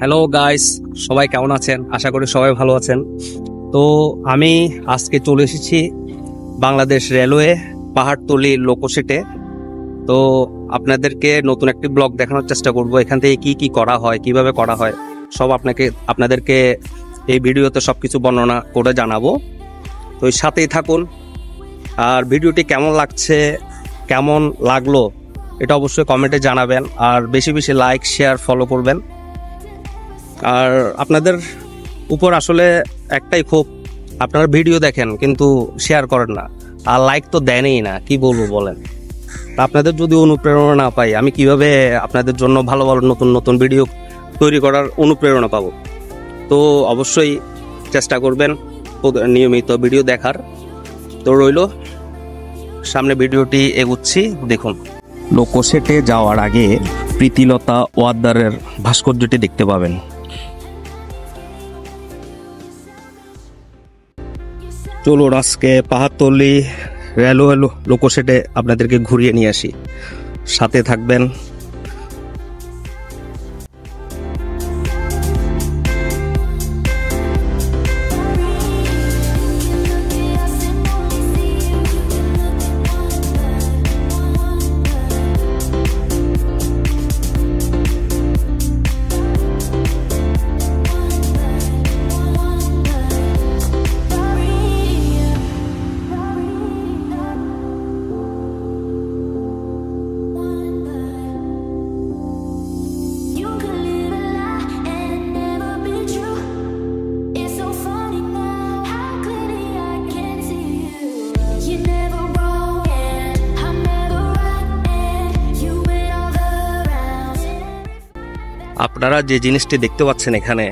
Hello guys, সবাই কেমন আছেন? আশা করি সবাই ভালো আছেন। তো আমি আজকে চলে এসেছি বাংলাদেশ রেলওয়ে পাহাড়তলি লোকোশেডে। তো আপনাদেরকে নতুন একটি ব্লগ দেখানোর চেষ্টা করব। এখান থেকে কি কি করা হয়, কিভাবে করা হয়, সব আপনাদেরকে এই ভিডিওতে সবকিছু বর্ণনা করে জানাবো। তো এই সাথেই থাকুন। আর ভিডিওটি কেমন লাগছে, কেমন লাগলো এটা অবশ্যই কমেন্টে জানাবেন। আর বেশি বেশি লাইক, শেয়ার, ফলো করবেন। আর আপনাদের উপর আসলে একটাই ক্ষোভ, আপনারা ভিডিও দেখেন কিন্তু শেয়ার করেন না, আর লাইক তো দেনই না। কি বলবো বলেন? আপনাদের যদি অনুপ্রেরণা না পাই, আমি কিভাবে আপনাদের জন্য ভালো ভালো নতুন নতুন ভিডিও তৈরি করার অনুপ্রেরণা পাবো? তো অবশ্যই চেষ্টা করবেন নিয়মিত ভিডিও দেখার। তো রইল, সামনে ভিডিওটি এগুচ্ছি, দেখুন। লোকোশেডে যাওয়ার আগে প্রীতিলতা ওয়াদ্দারের ভাস্কর্যটি দেখতে পাবেন। চলুন আজকে পাহাড়তলি রেলওয়ে লোকোশেডে আপনাদেরকে ঘুরিয়ে নিয়ে আসি, সাথে থাকবেন। আপনারা যে জিনিসটি দেখতে পাচ্ছেন এখানে,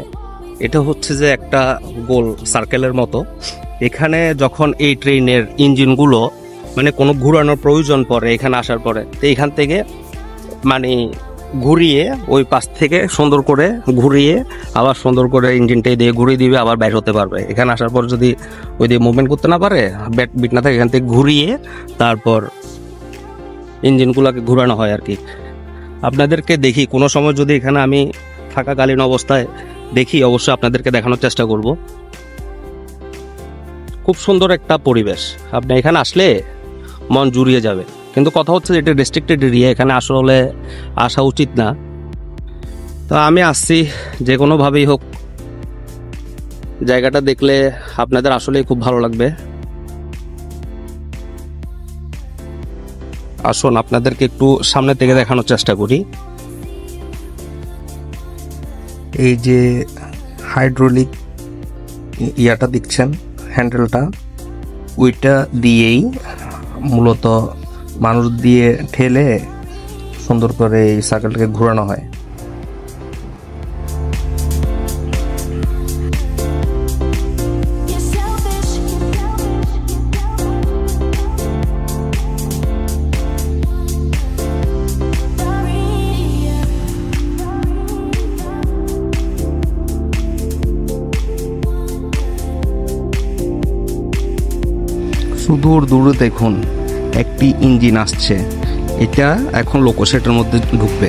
এটা হচ্ছে যে একটা গোল সার্কেলের মতো। এখানে যখন এই ট্রেনের ইঞ্জিনগুলো মানে কোনো ঘুরানোর প্রয়োজন পড়ে এখানে আসার পরে, তো এখান থেকে মানে ঘুরিয়ে ওই পাশ থেকে সুন্দর করে ঘুরিয়ে আবার সুন্দর করে ইঞ্জিনটাই দিয়ে ঘুরিয়ে দিবে, আবার বের হতে পারবে। এখানে আসার পর যদি ওই দিয়ে মুভমেন্ট করতে না পারে, বিট না থাকে, এখান থেকে ঘুরিয়ে তারপর ইঞ্জিনগুলোকে ঘুরানো হয় আর কি। আপনাদেরকে দেখি কোনো সময় যদি এখানে আমি থাকাকালীন অবস্থায় দেখি, অবশ্যই আপনাদেরকে দেখানোর চেষ্টা করব। খুব সুন্দর একটা পরিবেশ, আপনি এখানে আসলে মন জুড়িয়ে যাবে। কিন্তু কথা হচ্ছে এটা রেস্ট্রিক্টেড এরিয়া, এখানে আসলে আসা উচিত না। তো আমি আসছি যে কোনোভাবেই হোক, জায়গাটা দেখলে আপনাদের আসলেই খুব ভালো লাগবে। আসুন আপনাদেরকে একটু সামনে থেকে দেখানোর চেষ্টা করি। এই যে হাইড্রোলিক ইয়াটা দেখছেন, হ্যান্ডেলটা, ওইটা দিয়েই মূলত মানুষ দিয়ে ঠেলে সুন্দর করে এই সাইকেলটাকে ঘোরানো হয়। সুদূর দূরে দেখুন একটি ইঞ্জিন আসছে, এটা এখন লোকোশেডের মধ্যে ঢুকবে।